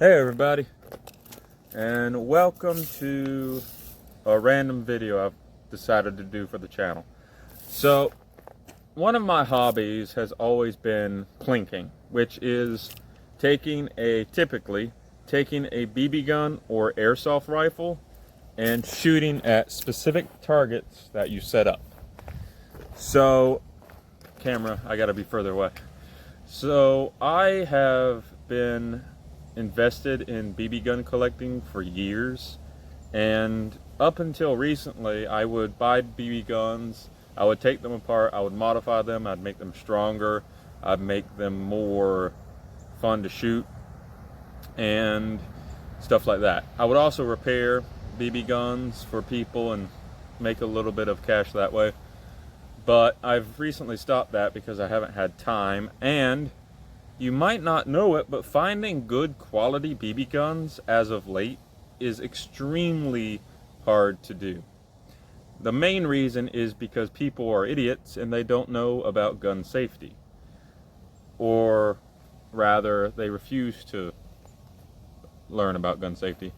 Hey everybody, and welcome to a random video I've decided to do for the channel. So, one of my hobbies has always been plinking, which is typically taking a BB gun or airsoft rifle and shooting at specific targets that you set up. So, camera, I gotta be further away. So, I have been invested in BB gun collecting for years, and up until recently I would buy BB guns, I would take them apart, I would modify them, I'd make them stronger, I'd make them more fun to shoot and stuff like that. I would also repair BB guns for people and make a little bit of cash that way, but I've recently stopped that because I haven't had time. And you might not know it, but finding good quality BB guns as of late is extremely hard to do. The main reason is because people are idiots and they don't know about gun safety. Or rather, they refuse to learn about gun safety.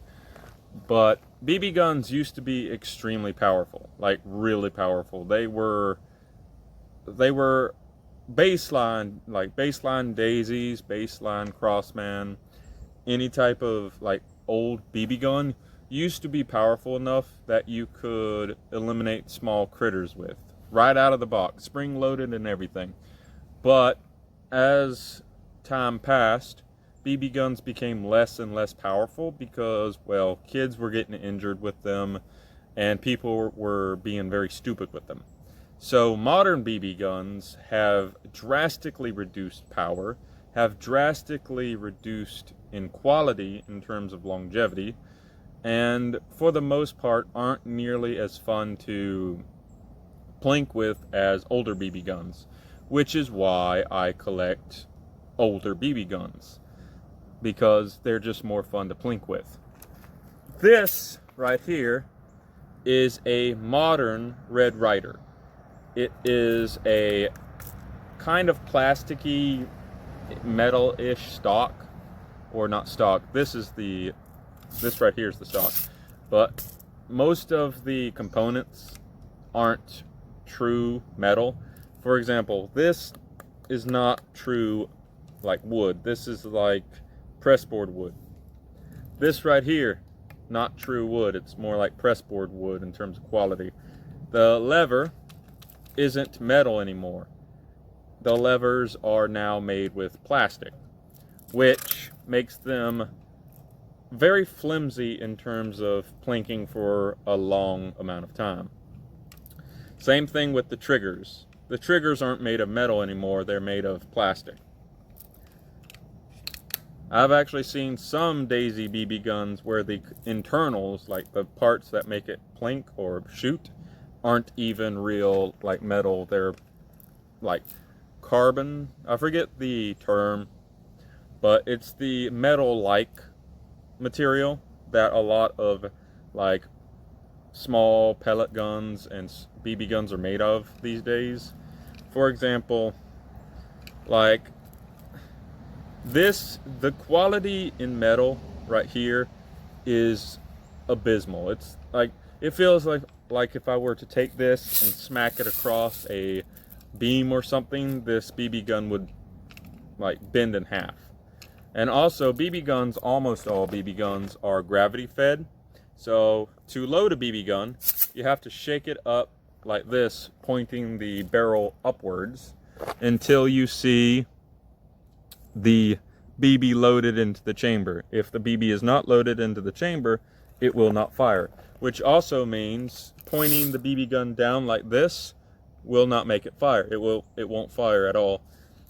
But BB guns used to be extremely powerful, like really powerful. They were baseline, like baseline daisies, baseline crossman, any type of like old BB gun used to be powerful enough that you could eliminate small critters with right out of the box, spring loaded and everything. But as time passed, BB guns became less and less powerful because, well, kids were getting injured with them and people were being very stupid with them. So modern BB guns have drastically reduced power, have drastically reduced in quality in terms of longevity, and for the most part aren't nearly as fun to plink with as older BB guns, which is why I collect older BB guns, because they're just more fun to plink with. This right here is a modern Red Ryder. It is a kind of plasticky, metal-ish stock, or not stock. This right here is the stock. But most of the components aren't true metal. For example, this is not true like wood. This is like pressboard wood. This right here, not true wood. It's more like pressboard wood in terms of quality. The lever isn't metal anymore. The levers are now made with plastic, which makes them very flimsy in terms of plinking for a long amount of time. Same thing with the triggers. The triggers aren't made of metal anymore, they're made of plastic. I've actually seen some Daisy BB guns where the internals, like the parts that make it plink or shoot, aren't even real like metal. They're like carbon, I forget the term, but it's the metal like material that a lot of like small pellet guns and BB guns are made of these days. For example, like this, the quality in metal right here is abysmal. It's like, it feels like if I were to take this and smack it across a beam or something, this BB gun would like bend in half. And also BB guns, almost all BB guns are gravity fed. So to load a BB gun, you have to shake it up like this, pointing the barrel upwards until you see the BB loaded into the chamber. If the BB is not loaded into the chamber, it will not fire, which also means pointing the BB gun down like this will not make it fire. It won't fire at all.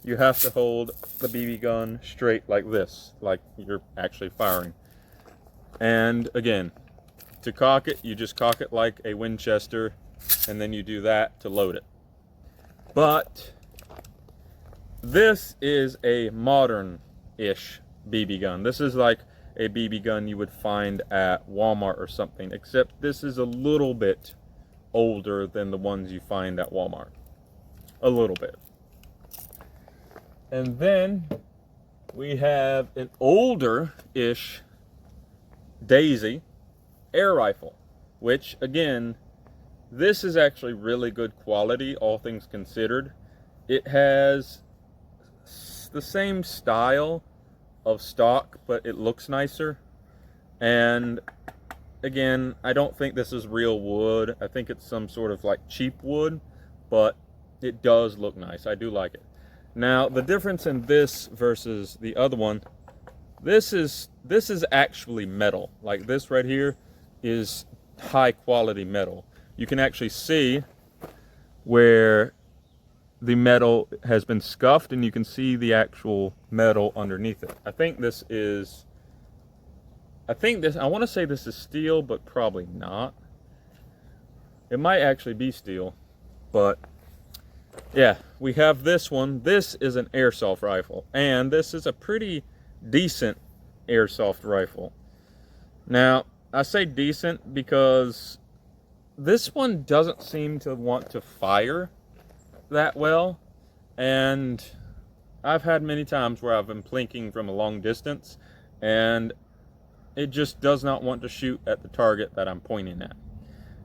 You have to hold the BB gun straight like this, like you're actually firing. And again, to cock it, you just cock it like a Winchester, and then you do that to load it. But this is a modern-ish BB gun. This is like a BB gun you would find at Walmart or something, except this is a little bit older than the ones you find at Walmart. A little bit. And then we have an older-ish Daisy air rifle, which again, this is actually really good quality, all things considered. It has the same style of stock, but it looks nicer. And again, I don't think this is real wood. I think it's some sort of like cheap wood, but it does look nice. I do like it. Now, the difference in this versus the other one, this is actually metal. Like this right here is high quality metal. You can actually see where the metal has been scuffed, and you can see the actual metal underneath it. I want to say this is steel, but probably not. It might actually be steel, but yeah, we have this one. This is an airsoft rifle, and this is a pretty decent airsoft rifle. Now, I say decent because this one doesn't seem to want to fire that well, and I've had many times where I've been plinking from a long distance, and it just does not want to shoot at the target that I'm pointing at.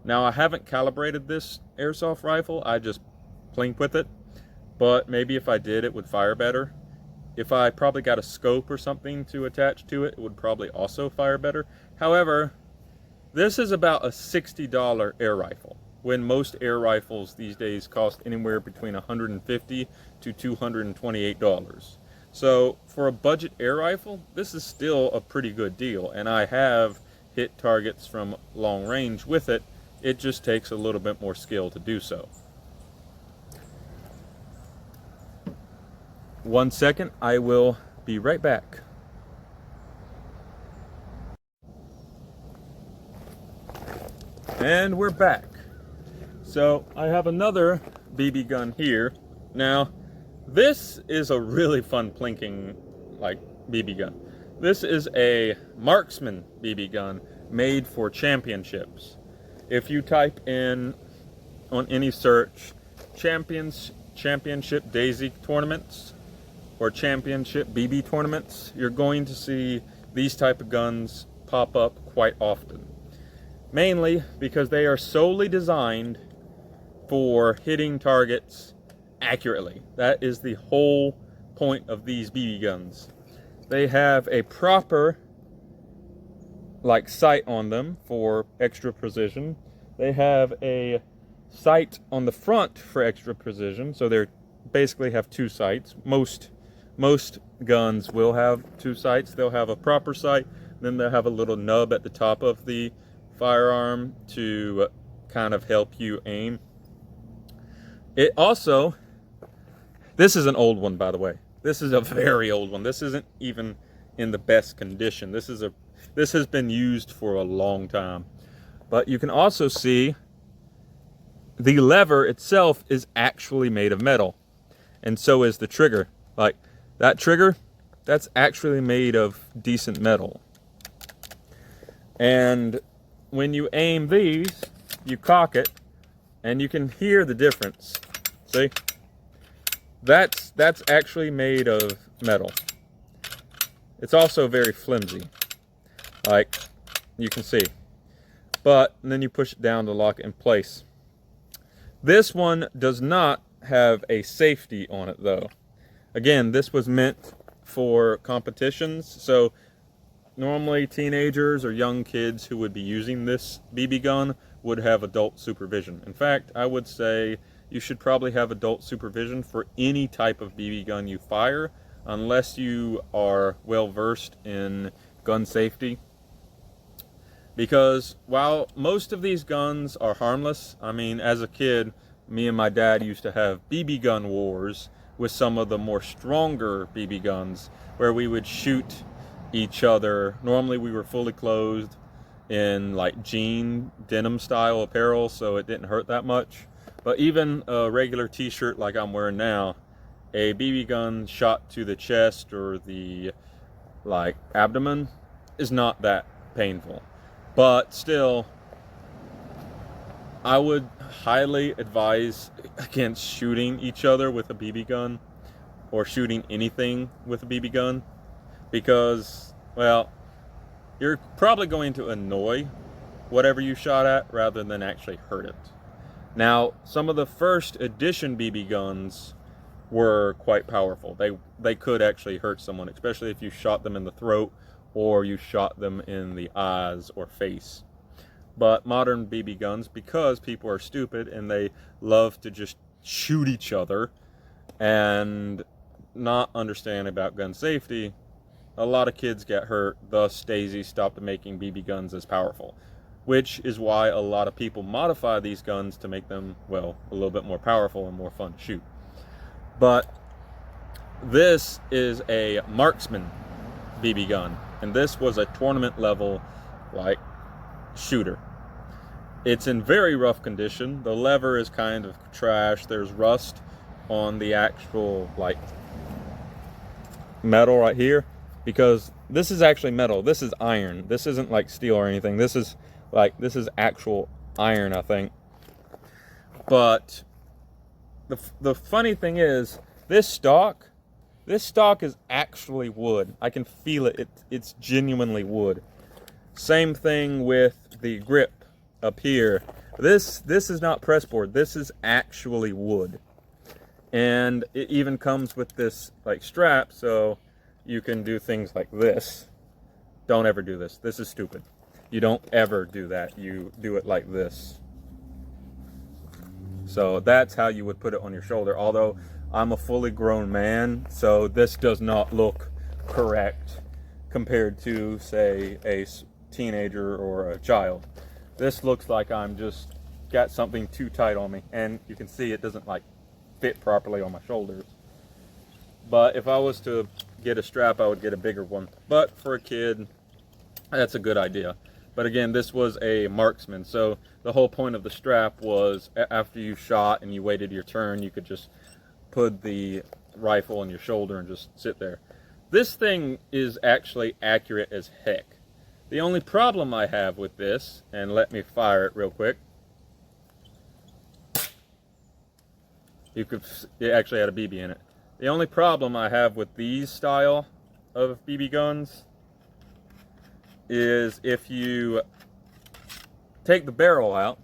Now, I haven't calibrated this airsoft rifle, I just plink with it, but maybe if I did, it would fire better. If I probably got a scope or something to attach to it, it would probably also fire better. However, this is about a $60 air rifle, when most air rifles these days cost anywhere between $150 to $228. So for a budget air rifle, this is still a pretty good deal, and I have hit targets from long range with it. It just takes a little bit more skill to do so. 1 second, I will be right back. And we're back. So I have another BB gun here. Now, this is a really fun plinking like BB gun. This is a marksman BB gun made for championships. If you type in on any search championship Daisy tournaments or championship BB tournaments, you're going to see these type of guns pop up quite often. Mainly because they are solely designed for hitting targets accurately. That is the whole point of these BB guns. They have a proper like sight on them for extra precision. They have a sight on the front for extra precision, so they basically have two sights. Most guns will have two sights. They'll have a proper sight, then they'll have a little nub at the top of the firearm to kind of help you aim. It also, this is an old one, by the way. This is a very old one. This isn't even in the best condition. This has been used for a long time. But you can also see the lever itself is actually made of metal, and so is the trigger. Like that trigger, that's actually made of decent metal. And when you aim these, you cock it, and you can hear the difference. See? That's actually made of metal. It's also very flimsy, like you can see. But then you push it down to lock it in place. This one does not have a safety on it though. Again, this was meant for competitions, so normally teenagers or young kids who would be using this BB gun would have adult supervision. In fact, I would say you should probably have adult supervision for any type of BB gun you fire, unless you are well versed in gun safety. Because while most of these guns are harmless, I mean, as a kid, me and my dad used to have BB gun wars with some of the more stronger BB guns, where we would shoot each other. Normally we were fully clothed in like jean denim style apparel, so it didn't hurt that much. But even a regular t-shirt like I'm wearing now, a BB gun shot to the chest or the like abdomen is not that painful. But still, I would highly advise against shooting each other with a BB gun, or shooting anything with a BB gun. because, well, you're probably going to annoy whatever you shot at rather than actually hurt it. Now, some of the first edition BB guns were quite powerful. They could actually hurt someone, especially if you shot them in the throat or you shot them in the eyes or face. But modern BB guns, because people are stupid and they love to just shoot each other and not understand about gun safety, a lot of kids get hurt. Thus, Daisy stopped making BB guns as powerful, which is why a lot of people modify these guns to make them, well, a little bit more powerful and more fun to shoot. But this is a marksman BB gun, and this was a tournament level, like, shooter. It's in very rough condition. The lever is kind of trash. There's rust on the actual, like, metal right here, because this is actually metal. This is iron. This isn't like steel or anything. This is actual iron, I think. But the funny thing is, this stock is actually wood. I can feel it. It's genuinely wood. Same thing with the grip up here. This is not pressboard. This is actually wood. And it even comes with this, like, strap, so you can do things like this. Don't ever do this. This is stupid. You don't ever do that. You do it like this. So that's how you would put it on your shoulder. Although I'm a fully grown man, so this does not look correct compared to, say, a teenager or a child. This looks like I'm just got something too tight on me, and you can see it doesn't, like, fit properly on my shoulders. But if I was to get a strap, I would get a bigger one. But for a kid, that's a good idea. But again, this was a marksman, so the whole point of the strap was after you shot and you waited your turn, you could just put the rifle on your shoulder and just sit there. This thing is actually accurate as heck. The only problem I have with this, and let me fire it real quick. It actually had a BB in it. The only problem I have with these style of BB guns is if you take the barrel out,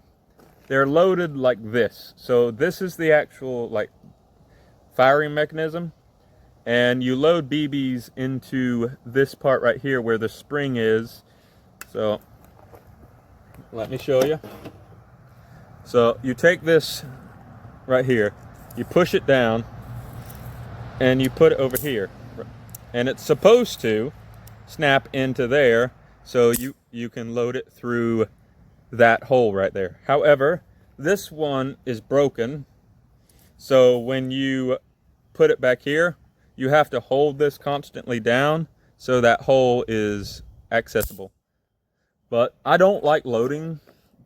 they're loaded like this. So this is the actual, like, firing mechanism, and you load BBs into this part right here where the spring is. So let me show you. So you take this right here, you push it down, and you put it over here, and it's supposed to snap into there, so you can load it through that hole right there. However, this one is broken, so when you put it back here, you have to hold this constantly down so that hole is accessible. But I don't like loading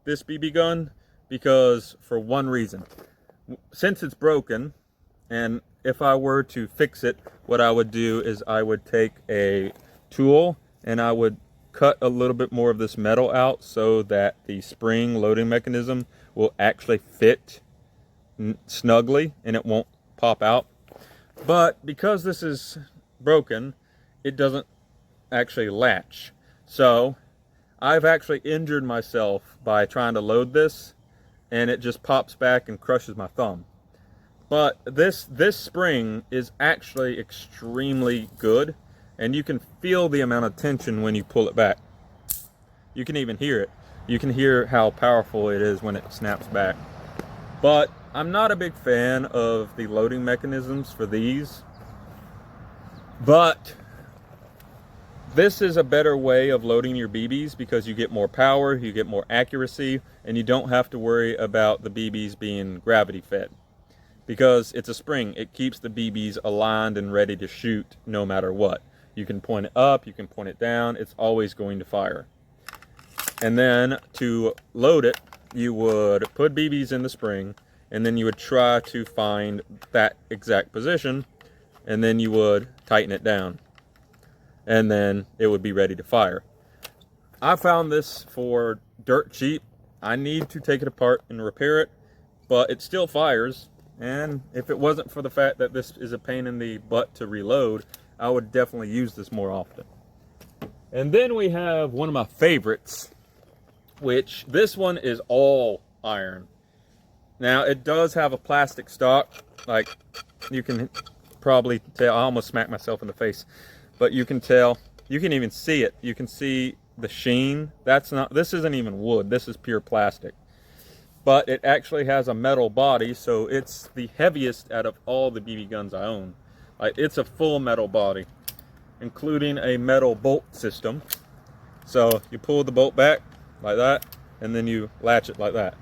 this BB gun because, for one reason, since it's broken, and if I were to fix it, what I would do is I would take a tool and I would cut a little bit more of this metal out so that the spring loading mechanism will actually fit snugly and it won't pop out. But because this is broken, it doesn't actually latch. So I've actually injured myself by trying to load this, and it just pops back and crushes my thumb. But this spring is actually extremely good, and you can feel the amount of tension when you pull it back. You can even hear it. You can hear how powerful it is when it snaps back. But I'm not a big fan of the loading mechanisms for these. But this is a better way of loading your BBs because you get more power, you get more accuracy, and you don't have to worry about the BBs being gravity fed. Because it's a spring, it keeps the BBs aligned and ready to shoot no matter what. You can point it up, you can point it down, it's always going to fire. And then to load it, you would put BBs in the spring, and then you would try to find that exact position, and then you would tighten it down, and then it would be ready to fire. I found this for dirt cheap. I need to take it apart and repair it, but it still fires. And if it wasn't for the fact that this is a pain in the butt to reload, I would definitely use this more often. And then we have one of my favorites, which this one is all iron. Now it does have a plastic stock, like you can probably tell. I almost smacked myself in the face, but you can tell, you can even see it. You can see the sheen. This isn't even wood, this is pure plastic. But it actually has a metal body, so it's the heaviest out of all the BB guns I own. Like, it's a full metal body, including a metal bolt system. So you pull the bolt back like that, and then you latch it like that.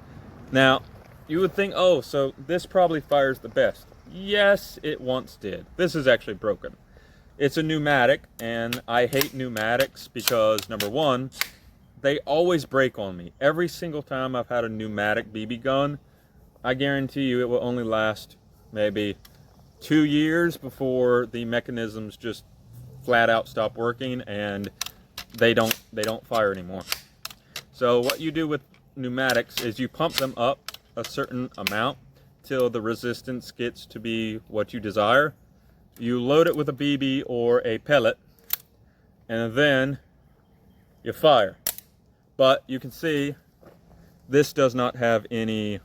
Now, you would think, oh, so this probably fires the best. Yes, it once did. This is actually broken. It's a pneumatic, and I hate pneumatics because, number one, they always break on me. Every single time I've had a pneumatic BB gun, I guarantee you it will only last maybe 2 years before the mechanisms just flat out stop working and they don't fire anymore. So what you do with pneumatics is you pump them up a certain amount till the resistance gets to be what you desire. You load it with a BB or a pellet, and then you fire. But you can see this does not have any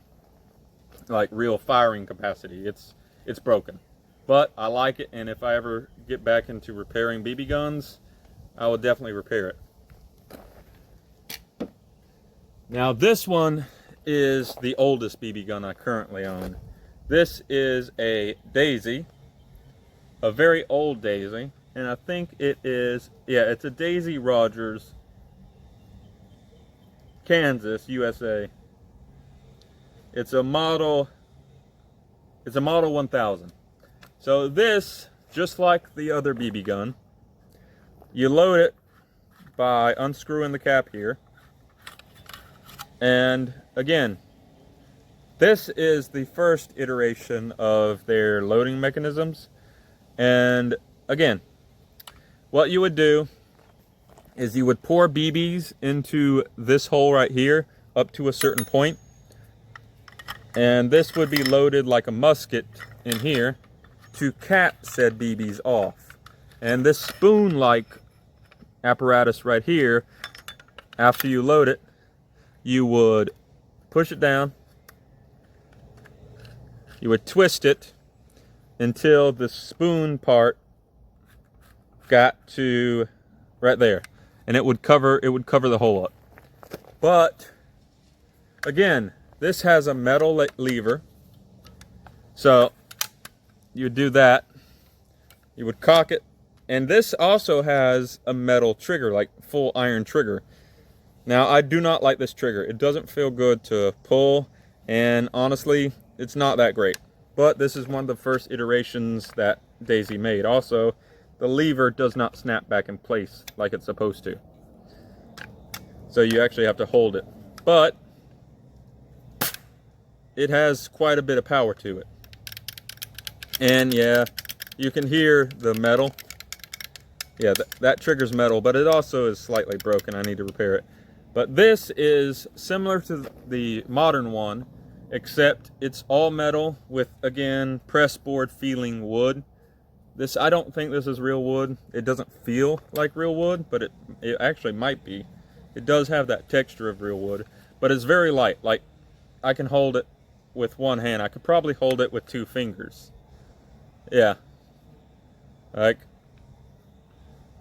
like real firing capacity. It's broken. But I like it, and if I ever get back into repairing BB guns, I will definitely repair it. Now this one is the oldest BB gun I currently own. This is a Daisy, a very old Daisy, and I think it is, yeah, it's a Daisy Rogers, Kansas, USA. It's a model 1000. So this, just like the other BB gun, you load it by unscrewing the cap here. And again, this is the first iteration of their loading mechanisms. And again, what you would do is you would pour BBs into this hole right here up to a certain point. And this would be loaded like a musket in here to cap said BBs off. And this spoon-like apparatus right here, after you load it, you would push it down, you would twist it until the spoon part got to right there, and it would cover the hole up. But again, this has a metal lever, so you would do that, you would cock it, and this also has a metal trigger, like full iron trigger. Now, I do not like this trigger. It doesn't feel good to pull, and honestly, it's not that great. But this is one of the first iterations that Daisy made. Also, the lever does not snap back in place like it's supposed to. So you actually have to hold it. But it has quite a bit of power to it. And yeah, you can hear the metal. Yeah, that trigger's metal, but it also is slightly broken. I need to repair it. But this is similar to the modern one, except it's all metal with, again, press board feeling wood. This, I don't think this is real wood. It doesn't feel like real wood, but it actually might be. It does have that texture of real wood, but it's very light. Like, I can hold it with one hand. I could probably hold it with 2 fingers. Yeah. Like,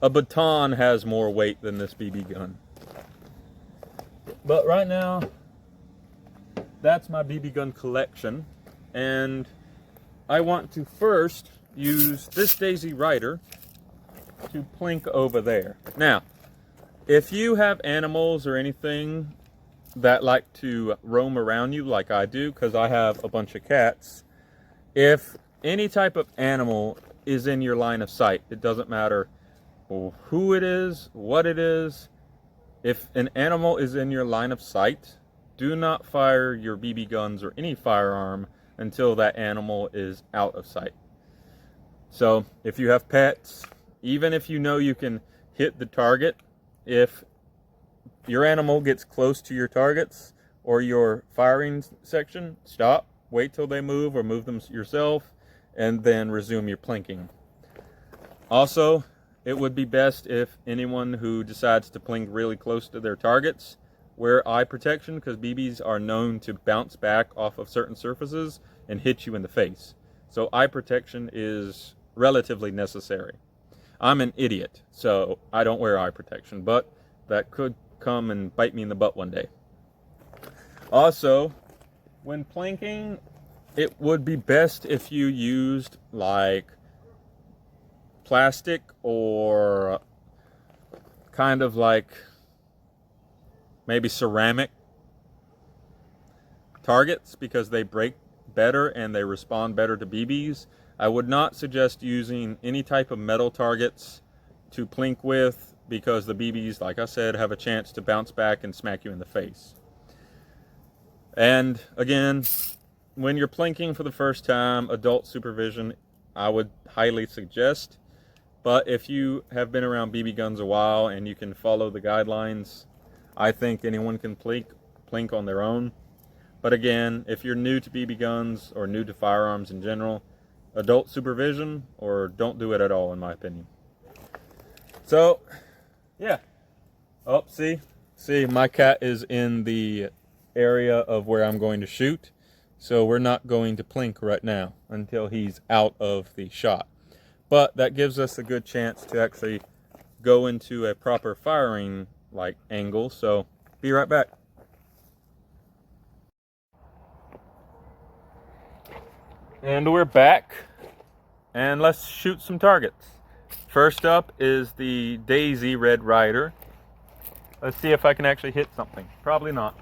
a baton has more weight than this BB gun. But right now, that's my BB gun collection, and I want to first use this Daisy Rider to plink over there. Now, if you have animals or anything that like to roam around you like I do, because I have a bunch of cats, if any type of animal is in your line of sight, it doesn't matter who it is, what it is, if an animal is in your line of sight, do not fire your BB guns or any firearm until that animal is out of sight. So if you have pets, even if you know you can hit the target, if your animal gets close to your targets or your firing section, stop, wait till they move or move them yourself, and then resume your plinking. Also, it would be best if anyone who decides to plink really close to their targets wear eye protection, because BBs are known to bounce back off of certain surfaces and hit you in the face. So eye protection is relatively necessary. I'm an idiot, so I don't wear eye protection, but that could come and bite me in the butt one day. Also, when plinking, it would be best if you used like plastic or kind of like maybe ceramic targets, because they break better and they respond better to BBs. I would not suggest using any type of metal targets to plink with, because the BBs, like I said, have a chance to bounce back and smack you in the face. And again, when you're plinking for the first time, adult supervision I would highly suggest. But if you have been around BB guns a while and you can follow the guidelines, I think anyone can plink on their own. But again, if you're new to BB guns or new to firearms in general, adult supervision or don't do it at all, in my opinion. So, yeah. Oh, see, my cat is in the area of where I'm going to shoot. So we're not going to plink right now until he's out of the shot. But that gives us a good chance to actually go into a proper firing like angle. So be right back. And we're back, and let's shoot some targets. First up is the Daisy Red Rider. Let's see if I can actually hit something. Probably not.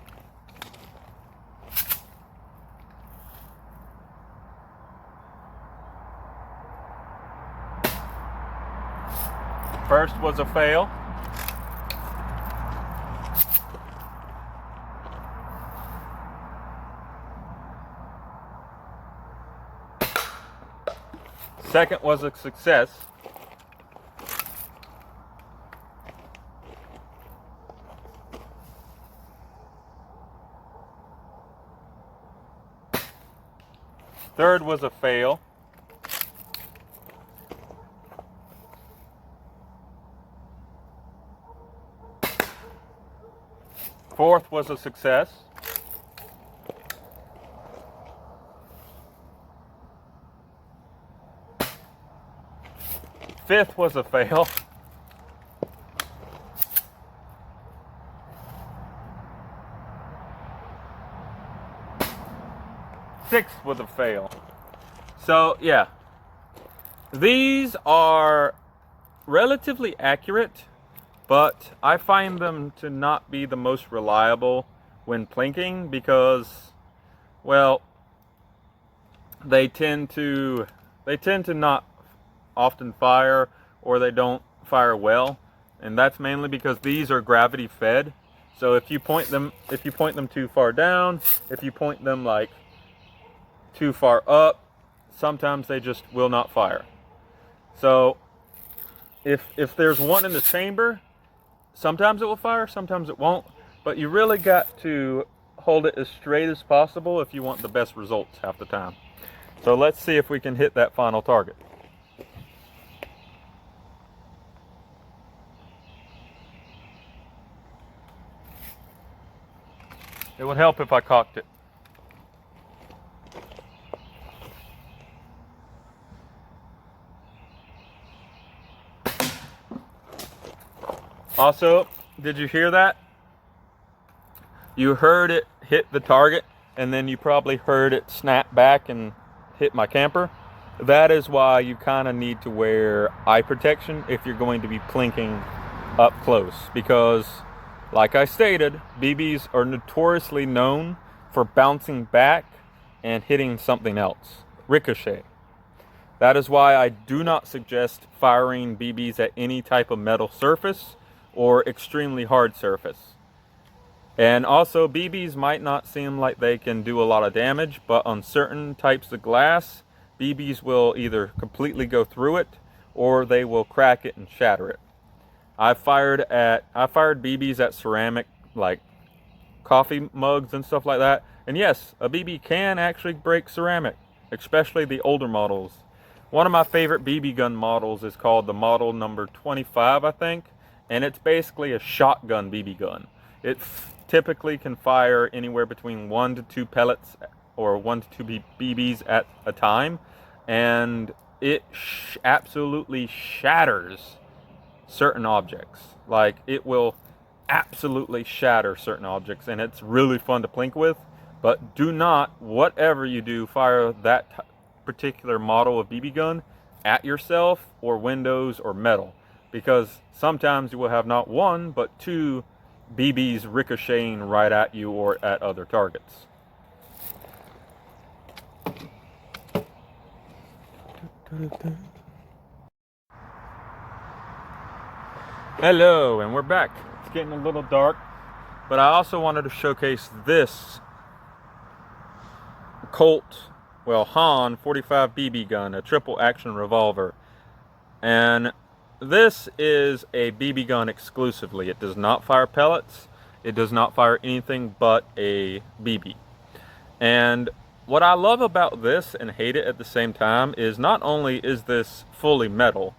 First was a fail. Second was a success. Third was a fail. Fourth was a success. Fifth was a fail. Sixth was a fail. So yeah, these are relatively accurate, but I find them to not be the most reliable when plinking because, well, they tend to not often fire, or they don't fire well, and that's mainly because these are gravity fed. So if you point them too far down, if you point them like too far up, sometimes they just will not fire. So if there's one in the chamber, sometimes it will fire, sometimes it won't, but you really got to hold it as straight as possible if you want the best results half the time. So let's see if we can hit that final target. It would help if I cocked it. Also, did you hear that? You heard it hit the target, and then you probably heard it snap back and hit my camper. That is why you kind of need to wear eye protection if you're going to be plinking up close, because like I stated, BBs are notoriously known for bouncing back and hitting something else, ricochet. That is why I do not suggest firing BBs at any type of metal surface or extremely hard surface. And also, BBs might not seem like they can do a lot of damage, but on certain types of glass, BBs will either completely go through it or they will crack it and shatter it. I fired BBs at ceramic, like coffee mugs and stuff like that. And yes, a BB can actually break ceramic, especially the older models. One of my favorite BB gun models is called the model number 25, I think, and it's basically a shotgun BB gun. It typically can fire anywhere between 1 to 2 pellets or 1 to 2 BBs at a time, and it absolutely shatters certain objects. Like, it will absolutely shatter certain objects, and it's really fun to plink with. But do not, whatever you do, fire that particular model of BB gun at yourself or windows or metal, because sometimes you will have not one but two BBs ricocheting right at you or at other targets. Hello, and we're back. It's getting a little dark, but I also wanted to showcase this Han 45 BB gun, a triple action revolver. And this is a BB gun exclusively. It does not fire pellets. It does not fire anything but a BB. And what I love about this and hate it at the same time is not only is this fully metal,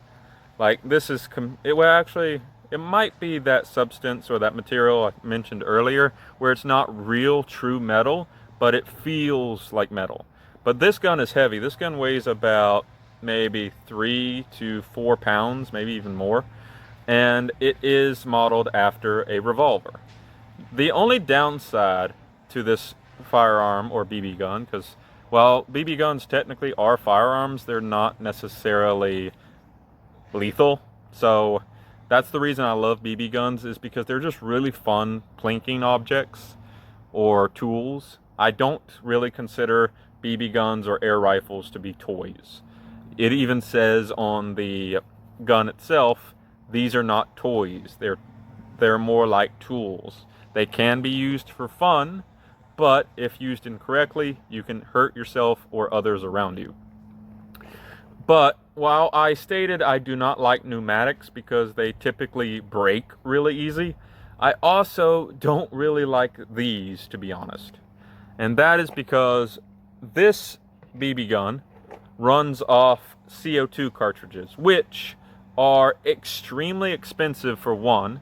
like this is, it might be that substance or that material I mentioned earlier where it's not real true metal, but it feels like metal. But this gun is heavy. This gun weighs about maybe 3 to 4 pounds, maybe even more. And it is modeled after a revolver. The only downside to this firearm or BB gun, because while BB guns technically are firearms, they're not necessarily lethal. So that's the reason I love BB guns, is because they're just really fun plinking objects or tools. I don't really consider BB guns or air rifles to be toys. It even says on the gun itself, these are not toys. They're more like tools. They can be used for fun, but if used incorrectly, you can hurt yourself or others around you. But while I stated I do not like pneumatics because they typically break really easy, I also don't really like these, to be honest. And that is because this BB gun runs off CO2 cartridges, which are extremely expensive for one,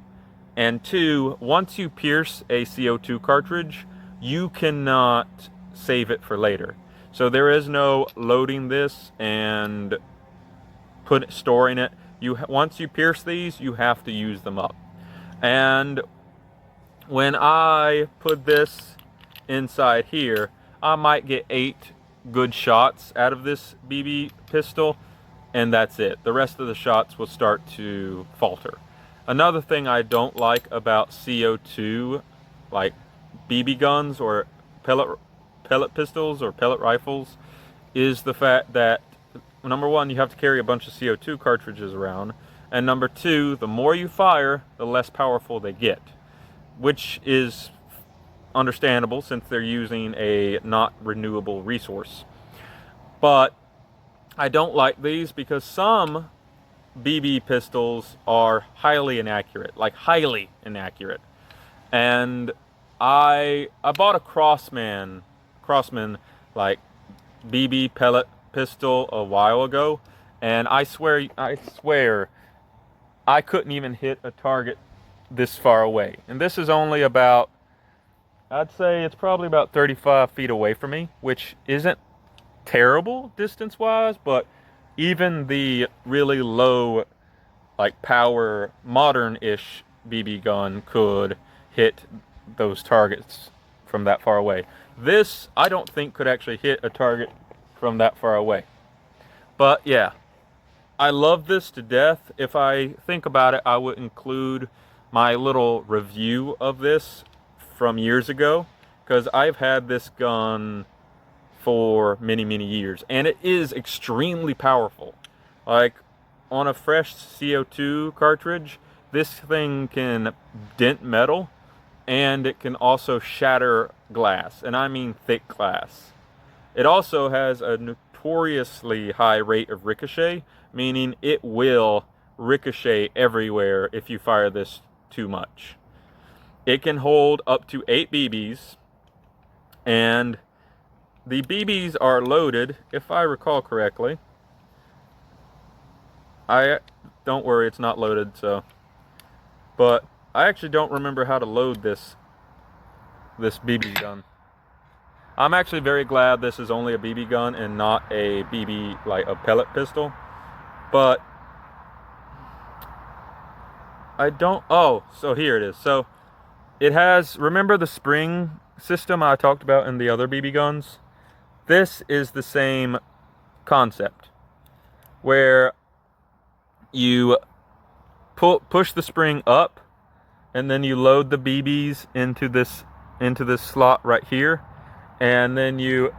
and two, once you pierce a CO2 cartridge, you cannot save it for later. So there is no loading this and storing it. Once you pierce these, you have to use them up. And when I put this inside here, I might get 8 good shots out of this BB pistol, and that's it. The rest of the shots will start to falter. Another thing I don't like about CO2, like BB guns or pellet pistols or pellet rifles, is the fact that, number one, you have to carry a bunch of CO2 cartridges around, and number two, the more you fire, the less powerful they get, which is understandable since they're using a not renewable resource. But I don't like these because some BB pistols are highly inaccurate, like highly inaccurate. And I bought a Crossman like BB pellet pistol a while ago, and I swear I couldn't even hit a target this far away. And this is only about, I'd say it's probably about 35 feet away from me, which isn't terrible distance-wise, but even the really low, like power, modern-ish BB gun could hit those targets from that far away. This, I don't think, could actually hit a target from that far away. But yeah, I love this to death. If I think about it, I would include my little review of this from years ago, because I've had this gun for many years, and it is extremely powerful. Like, on a fresh CO2 cartridge, this thing can dent metal, and it can also shatter glass, and I mean thick glass. It also has a notoriously high rate of ricochet, meaning it will ricochet everywhere if you fire this too much. It can hold up to 8 BBs, and the BBs are loaded, if I recall correctly, don't worry, it's not loaded, so. But I actually don't remember how to load this BB gun. I'm actually very glad this is only a BB gun and not a BB, like a pellet pistol. But I don't, oh, so here it is. So it has, remember the spring system I talked about in the other BB guns? This is the same concept, where you push the spring up, and then you load the BBs into this slot right here, and then you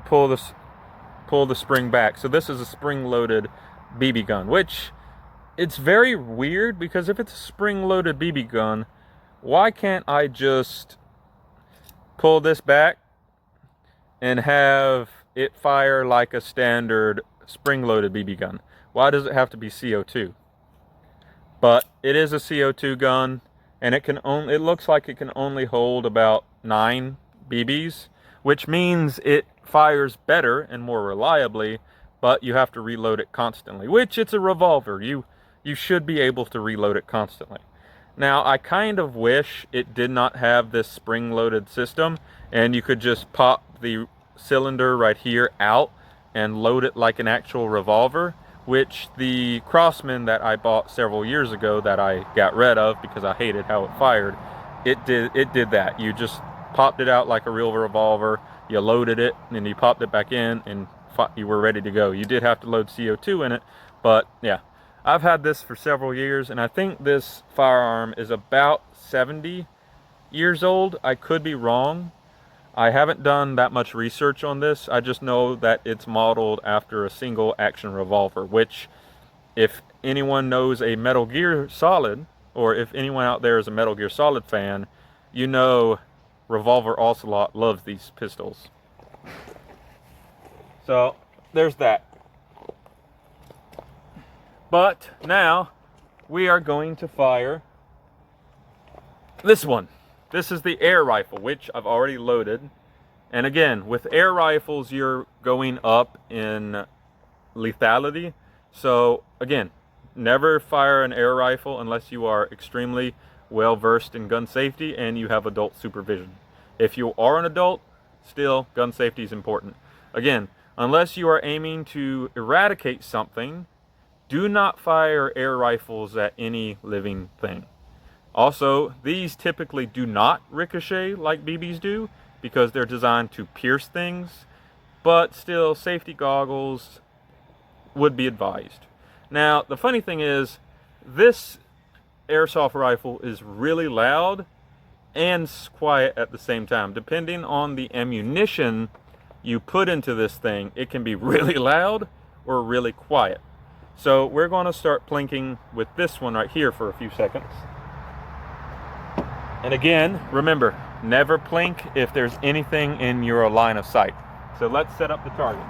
pull the spring back. So this is a spring-loaded BB gun, which it's very weird, because if it's a spring-loaded BB gun, why can't I just pull this back and have it fire like a standard spring-loaded BB gun? Why does it have to be CO2? But it is a CO2 gun, and it looks like it can only hold about 9 BBs, which means it fires better and more reliably, but you have to reload it constantly, which it's a revolver. You should be able to reload it constantly. Now, I kind of wish it did not have this spring-loaded system, and you could just pop the cylinder right here out and load it like an actual revolver, which the Crossman that I bought several years ago that I got rid of because I hated how it fired, it did that. You just popped it out like a real revolver, you loaded it, and then you popped it back in, and you were ready to go. You did have to load CO2 in it, but yeah. I've had this for several years, and I think this firearm is about 70 years old. I could be wrong. I haven't done that much research on this. I just know that it's modeled after a single action revolver, which, if anyone knows a Metal Gear Solid, or if anyone out there is a Metal Gear Solid fan, you know Revolver Ocelot loves these pistols. So there's that. But now we are going to fire this one. This is the air rifle, which I've already loaded. And again, with air rifles, you're going up in lethality. So again, never fire an air rifle unless you are extremely well versed in gun safety and you have adult supervision. If you are an adult, still gun safety is important. Again, unless you are aiming to eradicate something, do not fire air rifles at any living thing. Also, these typically do not ricochet like BBs do because they're designed to pierce things, but still, safety goggles would be advised. Now, the funny thing is, this airsoft rifle is really loud and quiet at the same time. Depending on the ammunition you put into this thing, it can be really loud or really quiet. So we're going to start plinking with this one right here for a few seconds. And again, remember, never plink if there's anything in your line of sight. So let's set up the target.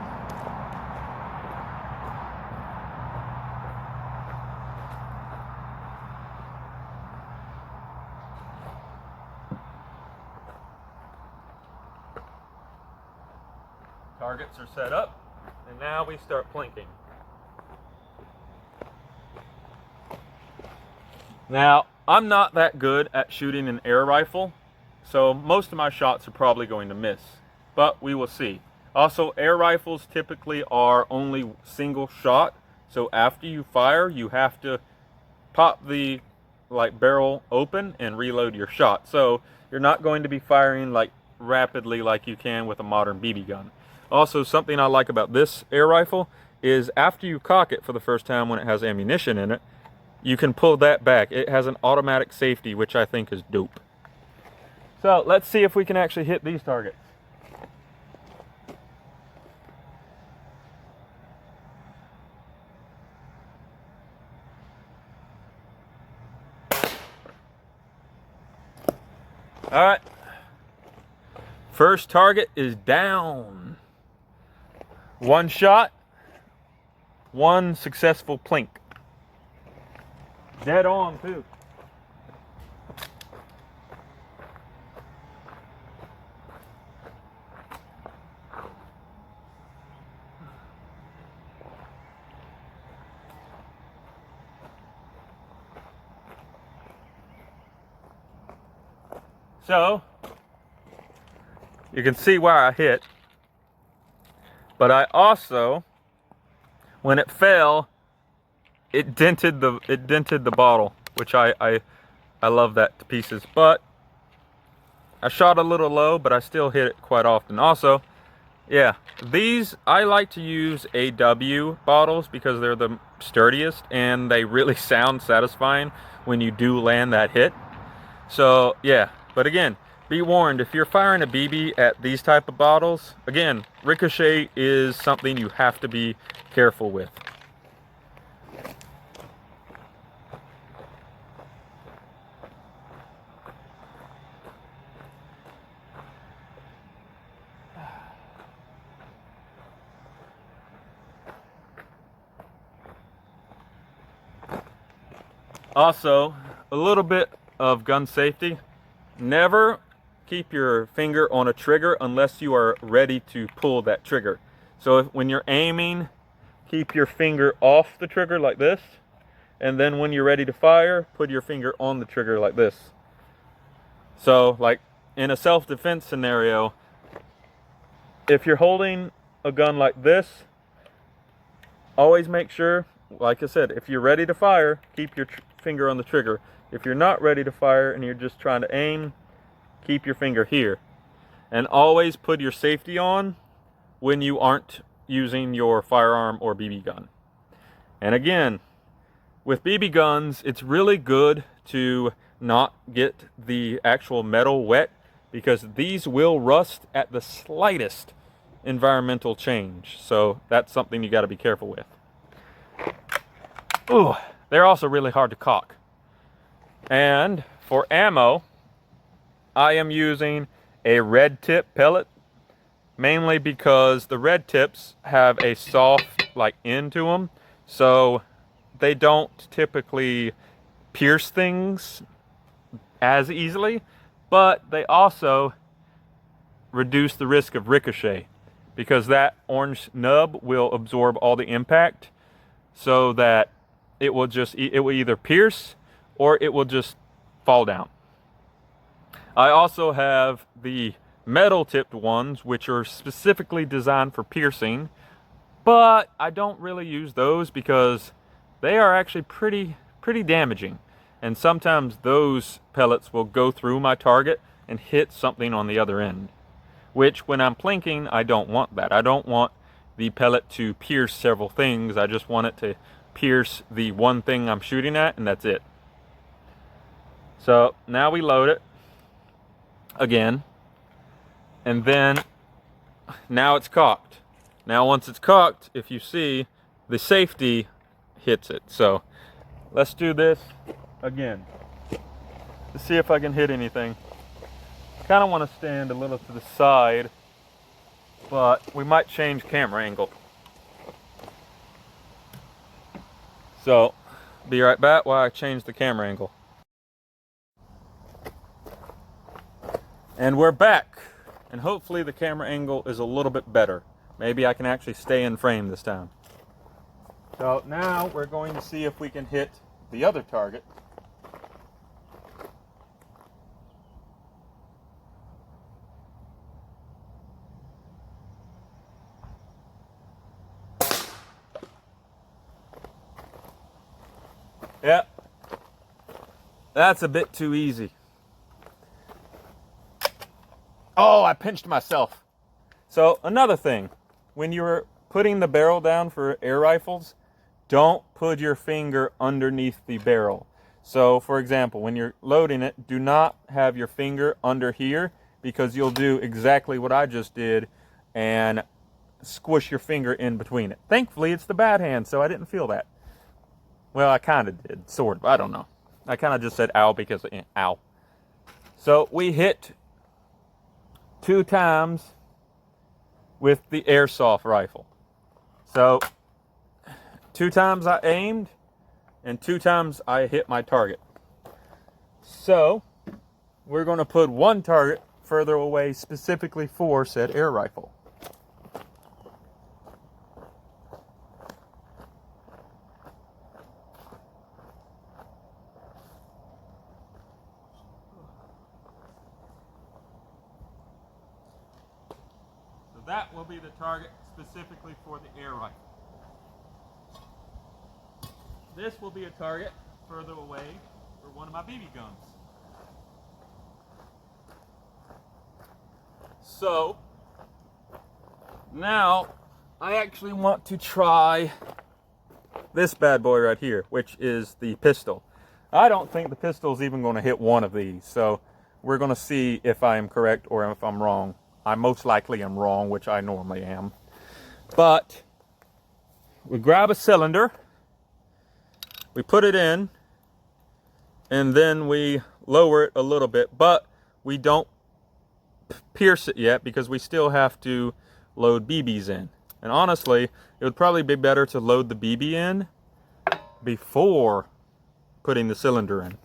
Targets are set up, and now we start plinking. Now, I'm not that good at shooting an air rifle, so most of my shots are probably going to miss, but we will see. Also, air rifles typically are only single shot, so after you fire, you have to pop the barrel open and reload your shot. So you're not going to be firing rapidly like you can with a modern BB gun. Also, something I like about this air rifle is after you cock it for the first time when it has ammunition in it, you can pull that back. It has an automatic safety, which I think is dope. So let's see if we can actually hit these targets. All right. First target is down. One shot, one successful plink. Dead on, too. So you can see where I hit, but I also, when it fell, it dented the bottle, which I love that to pieces. But I shot a little low, but I still hit it quite often. Also, yeah, these, I like to use AW bottles because they're the sturdiest and they really sound satisfying when you do land that hit. So yeah, but again, be warned, if you're firing a BB at these type of bottles, again, ricochet is something you have to be careful with. Also, a little bit of gun safety. Never keep your finger on a trigger unless you are ready to pull that trigger. So when you're aiming, keep your finger off the trigger like this. And then when you're ready to fire, put your finger on the trigger like this. So like in a self-defense scenario, if you're holding a gun like this, always make sure, like I said, if you're ready to fire, keep your finger on the trigger. If you're not ready to fire and you're just trying to aim, keep your finger here. And always put your safety on when you aren't using your firearm or BB gun. And again, with BB guns, it's really good to not get the actual metal wet because these will rust at the slightest environmental change. So that's something you got to be careful with. Ooh, they're also really hard to cock. And for ammo, I am using a red tip pellet, mainly because the red tips have a soft like end to them, so they don't typically pierce things as easily, but they also reduce the risk of ricochet because that orange nub will absorb all the impact so that it will either pierce or it will just fall down. I also have the metal tipped ones, which are specifically designed for piercing, but I don't really use those because they are actually pretty damaging. And sometimes those pellets will go through my target and hit something on the other end, which when I'm plinking, I don't want that. I don't want the pellet to pierce several things. I just want it to pierce the one thing I'm shooting at, and that's it. So now we load it again, and then now it's cocked. Now once it's cocked, if you see, the safety hits it. So let's do this again to see if I can hit anything. Kind of want to stand a little to the side, but we might change camera angle. So be right back while I change the camera angle. And we're back, and hopefully the camera angle is a little bit better. Maybe I can actually stay in frame this time. So now we're going to see if we can hit the other target. Yep, that's a bit too easy. Oh, I pinched myself. So another thing, when you're putting the barrel down for air rifles, don't put your finger underneath the barrel. So for example, when you're loading it, do not have your finger under here because you'll do exactly what I just did and squish your finger in between it. Thankfully, it's the bad hand, so I didn't feel that. Well, I kind of did, sort of, I don't know. I kind of just said ow because, ow. So we hit 2 times with the airsoft rifle. So 2 times I aimed and 2 times I hit my target. So we're going to put 1 target further away specifically for said air rifle. So that will be the target specifically for the air rifle. This will be a target further away for one of my BB guns. So now I actually want to try this bad boy right here, which is the pistol. I don't think the pistol is even going to hit one of these, so we're going to see if I am correct or if I'm wrong. I most likely am wrong, which I normally am. But we grab a cylinder, we put it in, and then we lower it a little bit, but we don't pierce it yet because we still have to load BBs in. And honestly, it would probably be better to load the BB in before putting the cylinder in.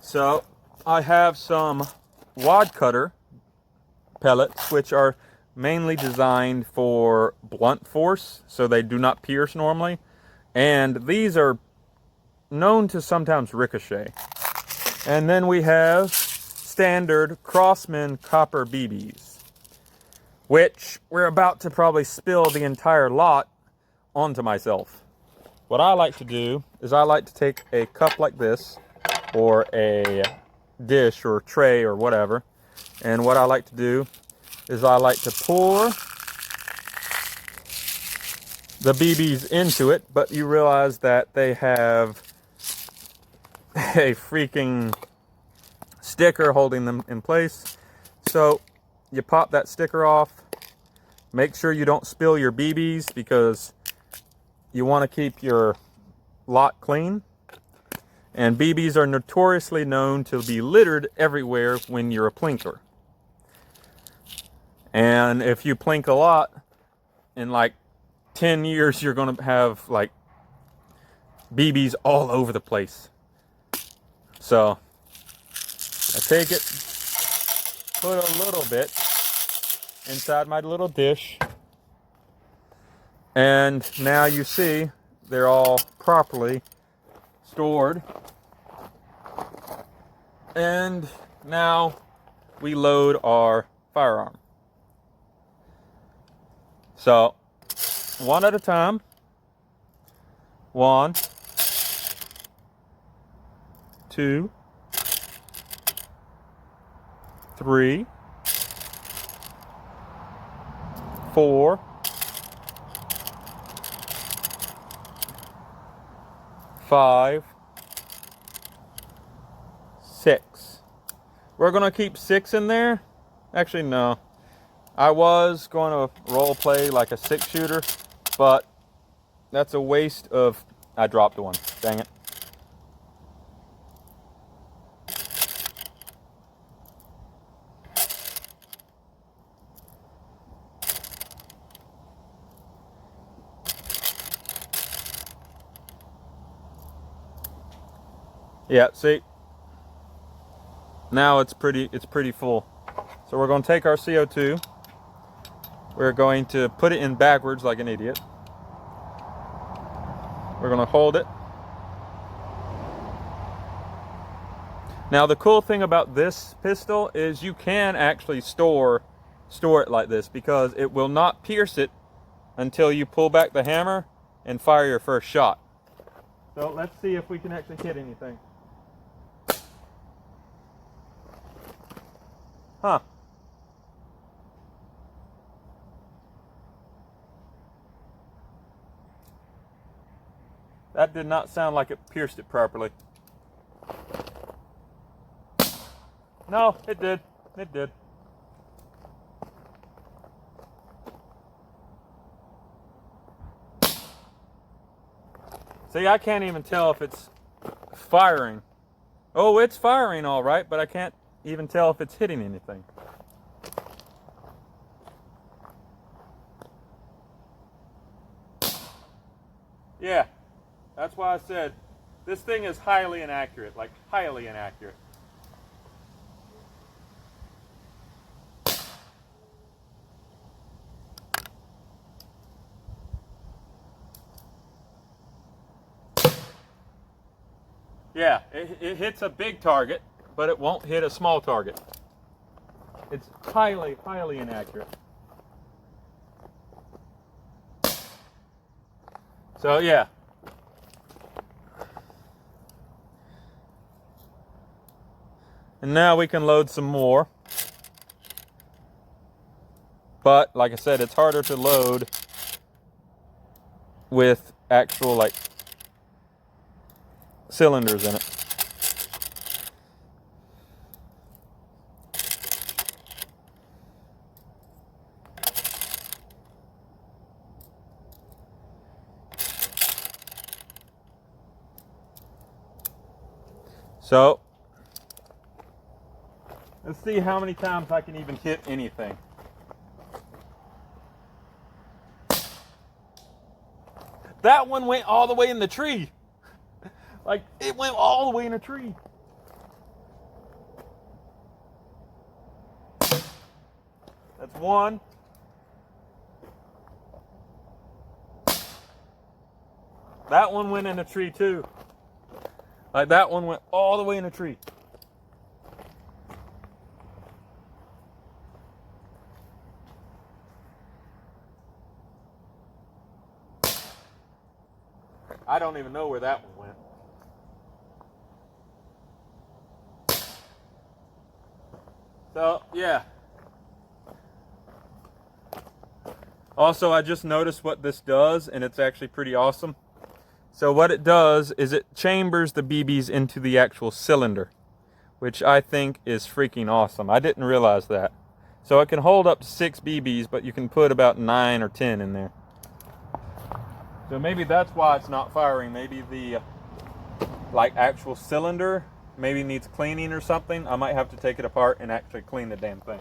So I have some wad cutter pellets, which are mainly designed for blunt force, so they do not pierce normally. And these are known to sometimes ricochet. And then we have standard Crossman copper BBs, which we're about to probably spill the entire lot onto myself. What I like to do is I like to take a cup like this, or a dish or tray or whatever, and what I like to do is I like to pour the BBs into it, but you realize that they have a freaking sticker holding them in place. So you pop that sticker off. Make sure you don't spill your BBs because you want to keep your lot clean. And BBs are notoriously known to be littered everywhere when you're a plinker. And if you plink a lot, in like 10 years, you're going to have like BBs all over the place. So I take it, put a little bit inside my little dish. And now you see they're all properly stored. And now we load our firearm. So, one at a time. 1, 2, 3, 4, 5, 6. We're going to keep 6 in there. Actually, no. I was going to role play like a 6-shooter, but that's a waste of... I dropped one. Dang it. Yeah, see? Now it's pretty full. So we're going to take our CO2. We're going to put it in backwards like an idiot. We're going to hold it. Now the cool thing about this pistol is you can actually store it like this because it will not pierce it until you pull back the hammer and fire your first shot. So let's see if we can actually hit anything. Huh. That did not sound like it pierced it properly. No, it did. It did. See, I can't even tell if it's firing. Oh, it's firing all right, but I can't even tell if it's hitting anything. Yeah, that's why I said This thing is highly inaccurate, like highly inaccurate. Yeah, it hits a big target, but it won't hit a small target. It's highly, highly inaccurate. So yeah. And now we can load some more. But like I said, it's harder to load with actual like cylinders in it. So let's see how many times I can even hit anything. That one went all the way in the tree. Like, it went all the way in a tree. That's one. That one went in a tree too. Like, that one went all the way in a tree. I don't even know where that one went. So, yeah. Also, I just noticed what this does, and it's actually pretty awesome. So what it does is it chambers the BBs into the actual cylinder, which I think is freaking awesome. I didn't realize that. So it can hold up to 6 BBs, but you can put about 9 or 10 in there. So maybe that's why it's not firing. Maybe the like actual cylinder maybe needs cleaning or something. I might have to take it apart and actually clean the damn thing.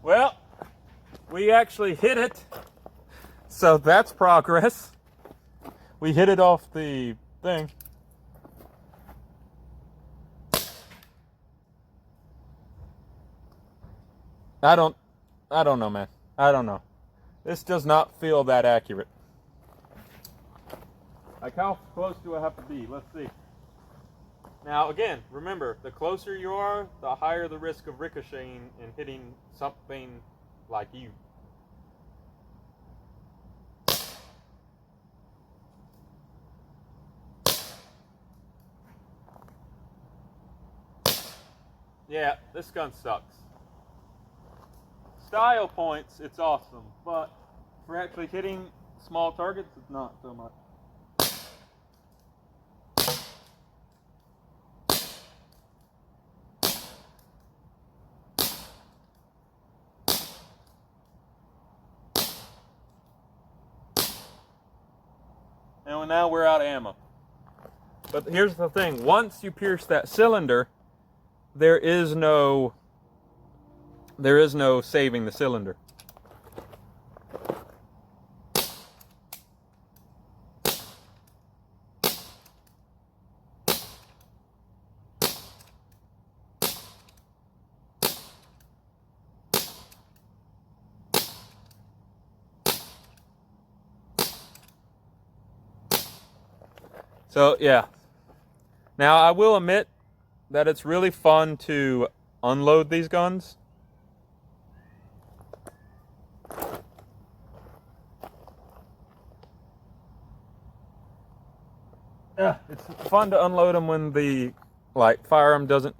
Well, we actually hit it. So that's progress. We hit it off the thing. I don't know, man. I don't know. This does not feel that accurate. Like, how close do I have to be? Let's see. Now, again, remember, the closer you are, the higher the risk of ricocheting and hitting something like you. Yeah, this gun sucks. Style points, it's awesome, but for actually hitting small targets, it's not so much. And now we're out of ammo. But here's the thing, once you pierce that cylinder, there is no saving the cylinder. So yeah. Now I will admit that it's really fun to unload these guns. Yeah, it's fun to unload them when the firearm doesn't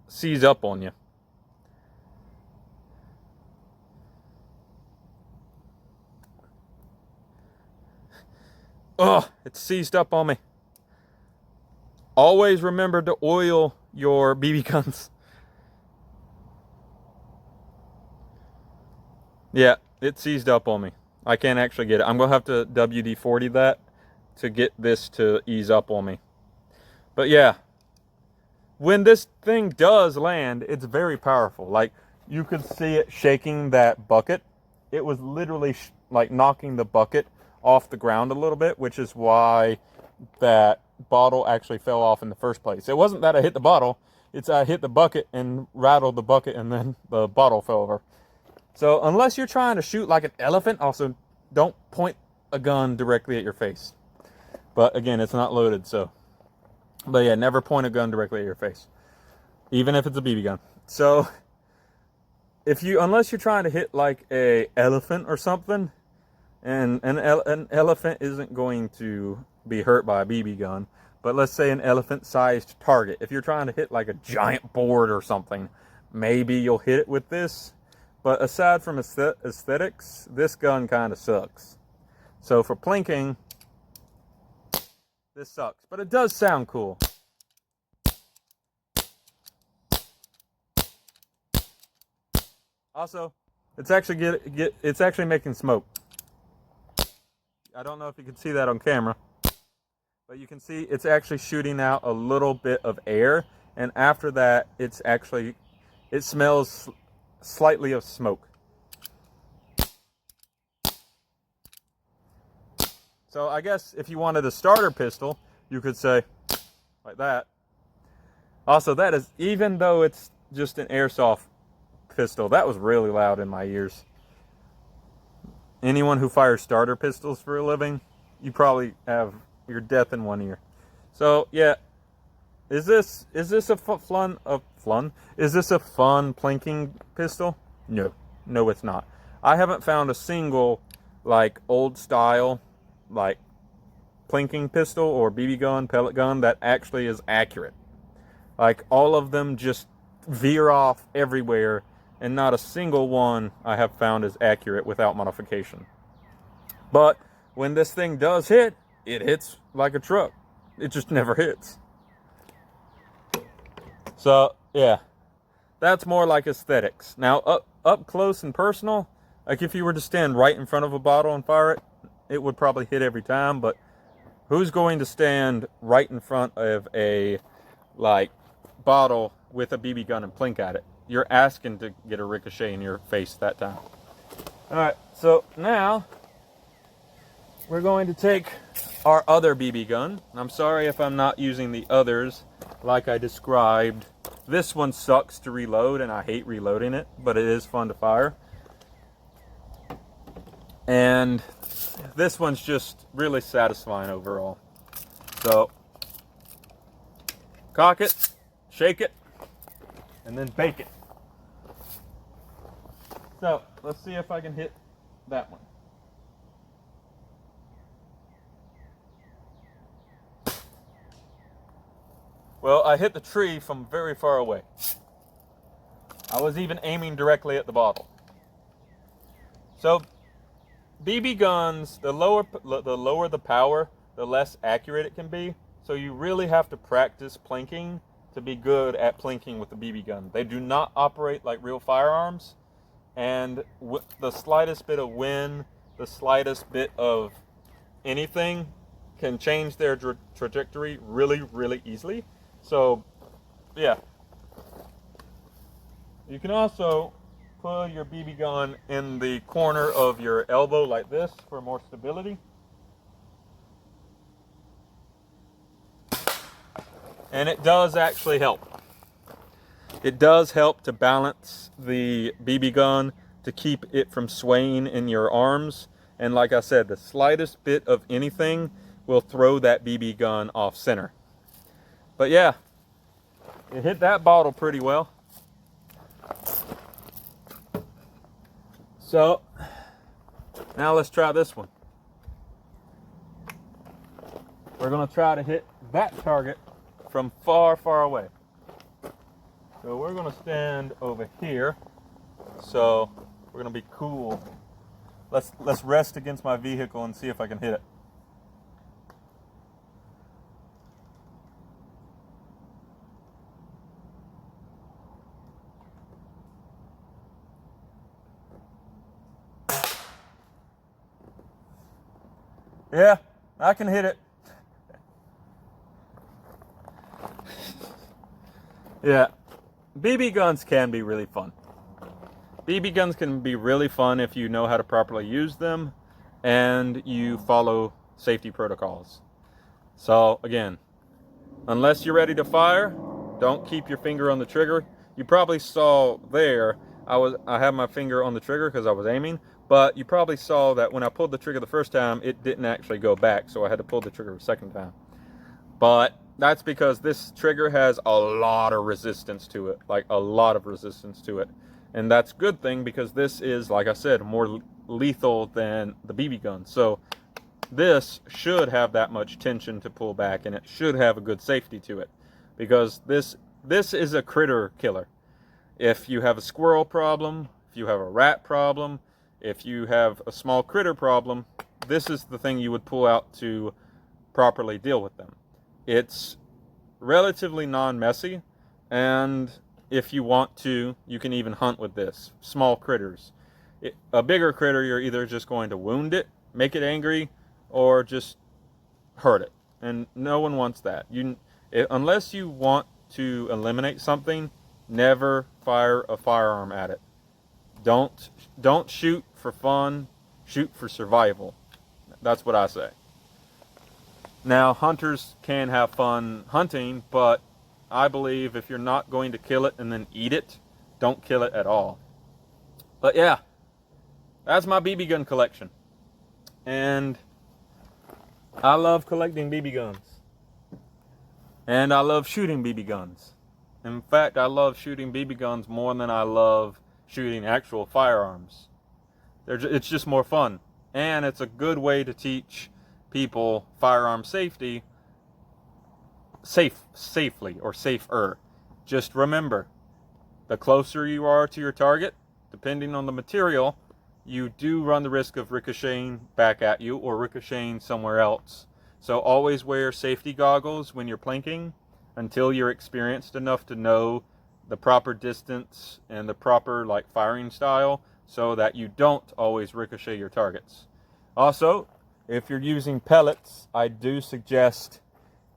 seize up on you. Oh, it's seized up on me. Always remember to oil your BB guns. Yeah, it seized up on me. I can't actually get it. I'm gonna have to WD-40 that to get this to ease up on me. But yeah, when this thing does land, it's very powerful. Like, you could see it shaking that bucket. it was literally like knocking the bucket off the ground a little bit, which is why that bottle actually fell off in the first place. It wasn't that I hit the bottle, it's I hit the bucket and rattled the bucket and then the bottle fell over. So unless you're trying to shoot like an elephant, also don't point a gun directly at your face. But again, it's not loaded, so. But yeah, never point a gun directly at your face, even if it's a BB gun. So unless you're trying to hit like a elephant or something, and an elephant isn't going to be hurt by a BB gun, but let's say an elephant-sized target. If you're trying to hit like a giant board or something, maybe you'll hit it with this. But aside from aesthetics, this gun kind of sucks. So for plinking, this sucks, but it does sound cool. Also, it's actually making smoke. I don't know if you can see that on camera, but you can see it's actually shooting out a little bit of air, and after that, it smells slightly of smoke. So I guess if you wanted a starter pistol, you could say like that. Also, that is, even though it's just an airsoft pistol, that was really loud in my ears. Anyone who fires starter pistols for a living, you probably have your death in one ear. So yeah, is this a fun plinking pistol? No, it's not. I haven't found a single like old style like plinking pistol or BB gun, pellet gun that actually is accurate. Like all of them just veer off everywhere, and not a single one I have found is accurate without modification. But when this thing does hit, it hits like a truck. It just never hits. So yeah, that's more like aesthetics. Now up close and personal, like if you were to stand right in front of a bottle and fire it, it would probably hit every time. But who's going to stand right in front of a like bottle with a BB gun and plink at it? You're asking to get a ricochet in your face that time. All right, so now we're going to take our other BB gun. I'm sorry if I'm not using the others like I described. This one sucks to reload, and I hate reloading it, but it is fun to fire. And this one's just really satisfying overall. So, cock it, shake it, and then bake it. So, let's see if I can hit that one. Well, I hit the tree from very far away. I was even aiming directly at the bottle. So, BB guns, the lower the power, the less accurate it can be. So you really have to practice plinking to be good at plinking with the BB gun. They do not operate like real firearms, and the slightest bit of wind, the slightest bit of anything can change their trajectory really, really easily. So, yeah. You can also put your BB gun in the corner of your elbow like this for more stability. And it does actually help. It does help to balance the BB gun, to keep it from swaying in your arms. And like I said, the slightest bit of anything will throw that BB gun off center. But yeah, it hit that bottle pretty well. So, now let's try this one. We're going to try to hit that target from far, far away. So we're going to stand over here. So we're going to be cool. Let's rest against my vehicle and see if I can hit it. Yeah, I can hit it. Yeah, BB guns can be really fun. BB guns can be really fun if you know how to properly use them and you follow safety protocols. So again, unless you're ready to fire, don't keep your finger on the trigger. You probably saw there, I had my finger on the trigger because I was aiming, but you probably saw that when I pulled the trigger the first time, it didn't actually go back, so I had to pull the trigger a second time. But that's because this trigger has a lot of resistance to it, like a lot of resistance to it. And that's a good thing because this is, like I said, more lethal than the BB gun. So this should have that much tension to pull back, and it should have a good safety to it, because this is a critter killer. If you have a squirrel problem, if you have a rat problem, if you have a small critter problem, this is the thing you would pull out to properly deal with them. It's relatively non-messy, and if you want to, you can even hunt with this. Small critters. A bigger critter, you're either just going to wound it, make it angry, or just hurt it. And no one wants that. Unless you want to eliminate something, never fire a firearm at it. Don't shoot for fun, shoot for survival. That's what I say. Now, hunters can have fun hunting, but I believe if you're not going to kill it and then eat it, don't kill it at all. But yeah, that's my BB gun collection. And I love collecting BB guns. And I love shooting BB guns. In fact, I love shooting BB guns more than I love shooting actual firearms. It's just more fun. And it's a good way to teach people firearm safety safely or safer. Just remember, the closer you are to your target, depending on the material, you do run the risk of ricocheting back at you or ricocheting somewhere else. So always wear safety goggles when you're plinking until you're experienced enough to know the proper distance and the proper firing style, so that you don't always ricochet your targets. Also, if you're using pellets, I do suggest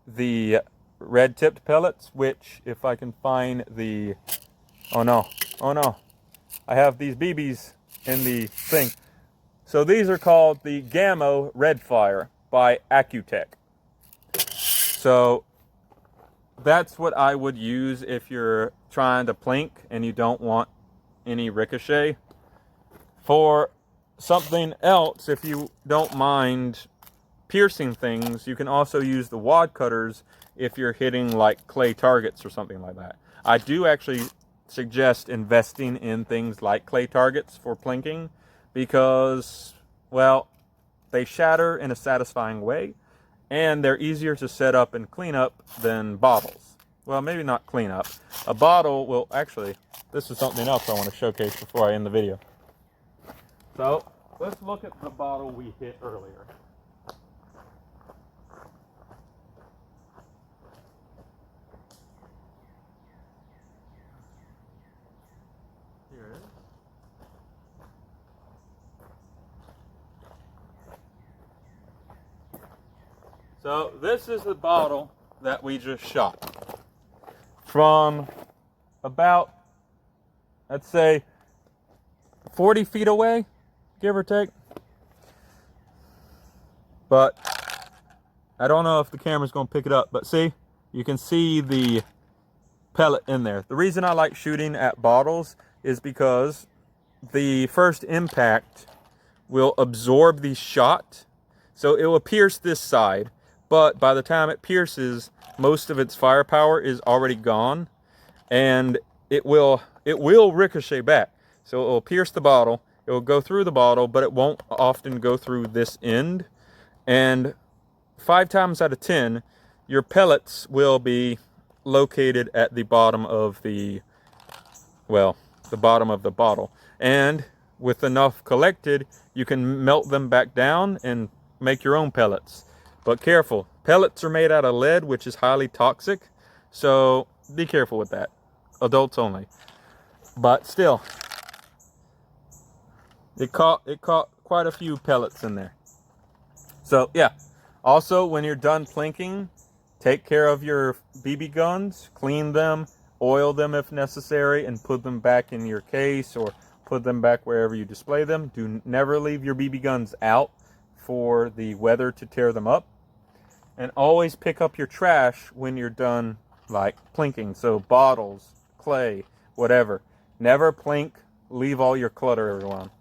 the red tipped pellets, which, if I can find the, oh no, I have these BBs in the thing. So these are called the Gammo Red Fire by Accutech. So that's what I would use if you're trying to plink and you don't want any ricochet. For something else, if you don't mind piercing things, you can also use the wad cutters if you're hitting clay targets or something like that. I do actually suggest investing in things like clay targets for plinking because, well, they shatter in a satisfying way, and they're easier to set up and clean up than bottles. Well, maybe not clean up. A bottle will actually, this is something else I want to showcase before I end the video. So let's look at the bottle we hit earlier. Here it is. So this is the bottle that we just shot from about, let's say, 40 feet away, give or take. But I don't know if the camera's going to pick it up, but see, you can see the pellet in there. The reason I like shooting at bottles is because the first impact will absorb the shot, so it will pierce this side, but by the time it pierces, most of its firepower is already gone, and it will ricochet back. So it will pierce the bottle, it will go through the bottle, but it won't often go through this end. And 5 times out of 10, your pellets will be located at the bottom of the bottom of the bottle. And with enough collected, you can melt them back down and make your own pellets. But careful, pellets are made out of lead, which is highly toxic, so be careful with that. Adults only. But still, it caught quite a few pellets in there. So yeah, also when you're done plinking, take care of your BB guns, clean them, oil them if necessary, and put them back in your case or put put them back wherever you display them. Never leave your BB guns out for the weather to tear them up. And always pick up your trash when you're done, like plinking. So bottles, clay, whatever. Never plink. Leave all your clutter, everyone.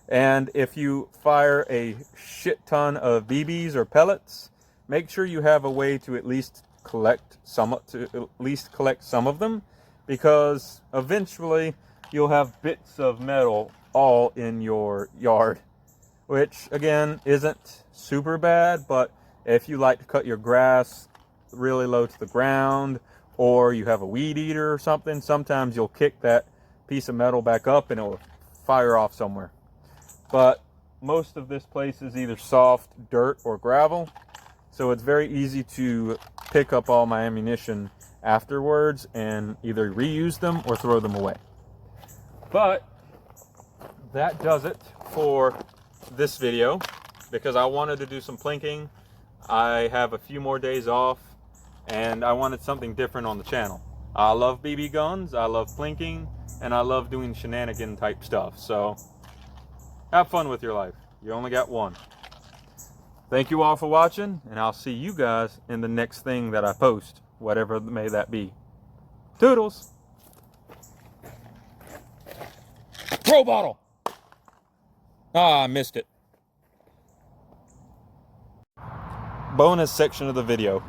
And if you fire a shit ton of BBs or pellets, make sure you have a way to at least collect some of them, because eventually you'll have bits of metal all in your yard, which again isn't super bad. But if you like to cut your grass really low to the ground, or you have a weed eater or something, sometimes you'll kick that piece of metal back up and it will fire off somewhere. But most of this place is either soft dirt or gravel, so it's very easy to pick up all my ammunition afterwards and either reuse them or throw them away. But that does it for this video, because I wanted to do some plinking. I have a few more days off and I wanted something different on the channel. I love BB guns, I love plinking, and I love doing shenanigan type stuff. So have fun with your life. You only got one. Thank you all for watching, and I'll see you guys in the next thing that I post, whatever may that be. Toodles! Throw bottle! Ah, I missed it. Bonus section of the video.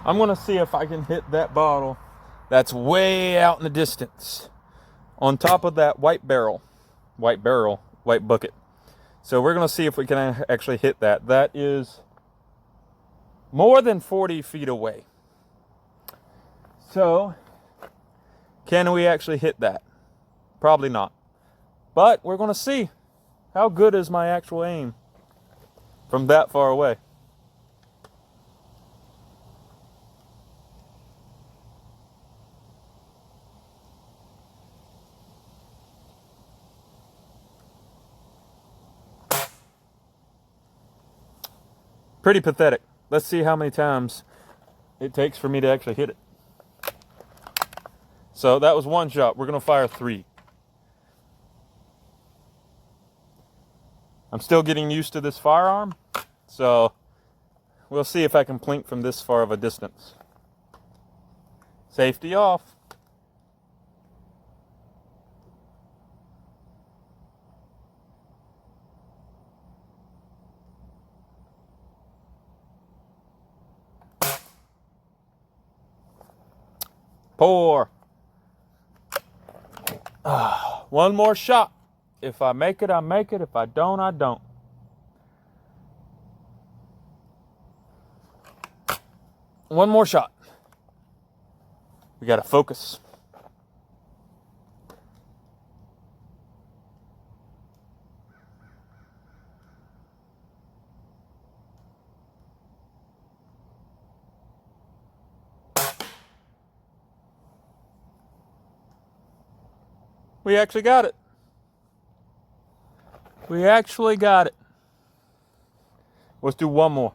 I'm gonna see if I can hit that bottle that's way out in the distance on top of that white bucket. So we're gonna see if we can actually hit that. That is more than 40 feet away. So can we actually hit that? Probably not. But we're gonna see. How good is my actual aim from that far away? Pretty pathetic. Let's see how many times it takes for me to actually hit it. So that was one shot. We're going to fire 3. I'm still getting used to this firearm, so we'll see if I can plink from this far of a distance. Safety off. Pour. One more shot. If I make it, I make it. If I don't, I don't. One more shot. We got to focus. We actually got it. We actually got it. Let's do one more.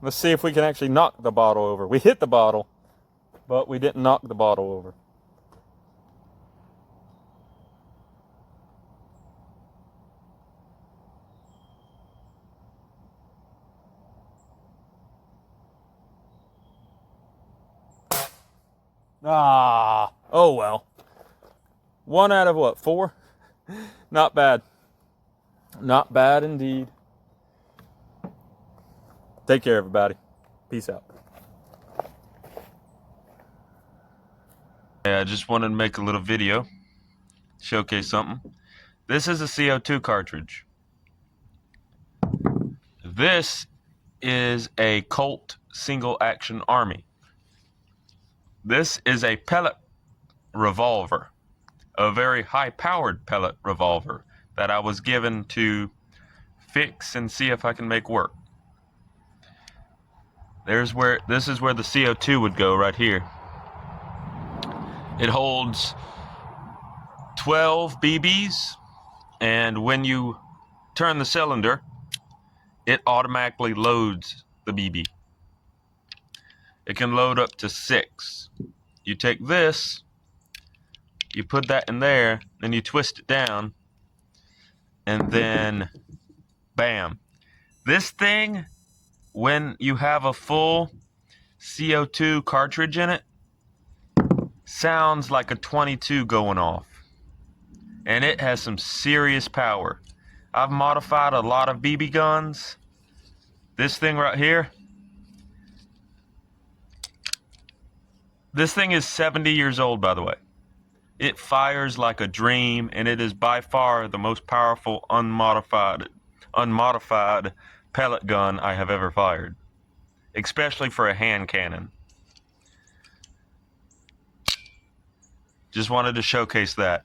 Let's see if we can actually knock the bottle over. We hit the bottle, but we didn't knock the bottle over. Ah, oh well. 1 out of what, 4? Not bad. Not bad indeed. Take care, everybody. Peace out. Yeah, I just wanted to make a little video, showcase something. This is a CO2 cartridge. This is a Colt single action army. This is a pellet revolver, a very high-powered pellet revolver that I was given to fix and see if I can make work. This is where the CO2 would go right here. It holds 12 BBs, and when you turn the cylinder, it automatically loads the BB. It can load up to 6. You take this, you put that in there, then you twist it down, and then bam. This thing, when you have a full CO2 cartridge in it, sounds like a 22 going off. And it has some serious power. I've modified a lot of BB guns. This thing right here, this thing is 70 years old, by the way. It fires like a dream, and it is by far the most powerful unmodified pellet gun I have ever fired, especially for a hand cannon. Just wanted to showcase that.